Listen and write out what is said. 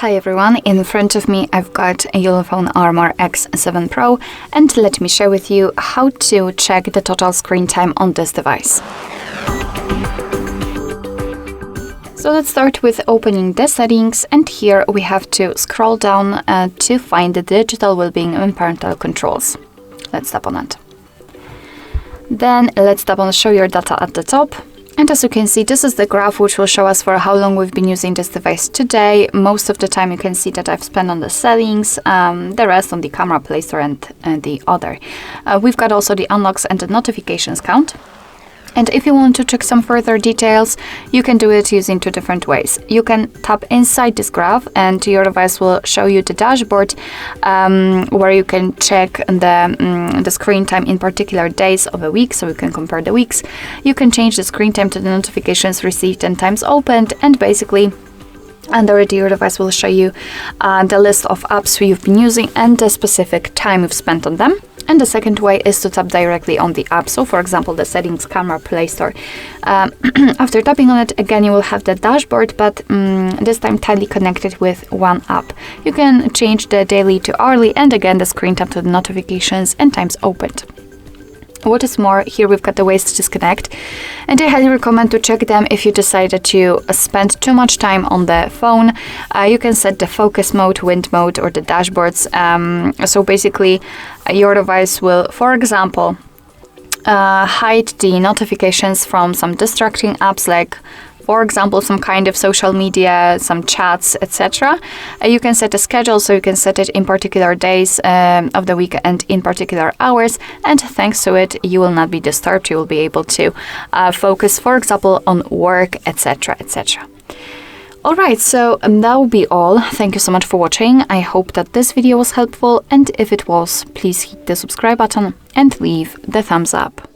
Hi everyone, in front of me I've got a Ulefone Armor X7 Pro, and let me share with you how to check the total screen time on this device. So let's start with opening the settings, and here we have to scroll down to find the digital well-being and parental controls. Let's tap on it. Then let's tap on show your data at the top. And as you can see, this is the graph which will show us for how long we've been using this device today. Most of the time you can see that I've spent on the settings, the rest on the camera, Play Store and the other. We've got also the unlocks and the notifications count. And if you want to check some further details, you can do it using two different ways. You can tap inside this graph and your device will show you the dashboard where you can check the screen time in particular days of a week, so you can compare the weeks. You can change the screen time to the notifications received and times opened, and basically under it, your device will show you the list of apps you've been using and the specific time you've spent on them. And the second way is to tap directly on the app. So for example, the settings, camera, Play Store. After tapping on it, again, you will have the dashboard, but this time tightly connected with one app. You can change the daily to hourly, and again, the screen time to the notifications and times opened. What is more, here we've got the ways to disconnect, and I highly recommend to check them if you decide that you spend too much time on the phone. You can set the focus mode, wind mode, or the dashboards. So basically, your device will, for example, hide the notifications from some distracting apps, like for example, some kind of social media, some chats, etc. You can set a schedule, so you can set it in particular days of the week and in particular hours, and thanks to it, you will not be disturbed. You will be able to focus, for example, on work, etc., etc. Alright, so that will be all. Thank you so much for watching. I hope that this video was helpful, and if it was, please hit the subscribe button and leave the thumbs up.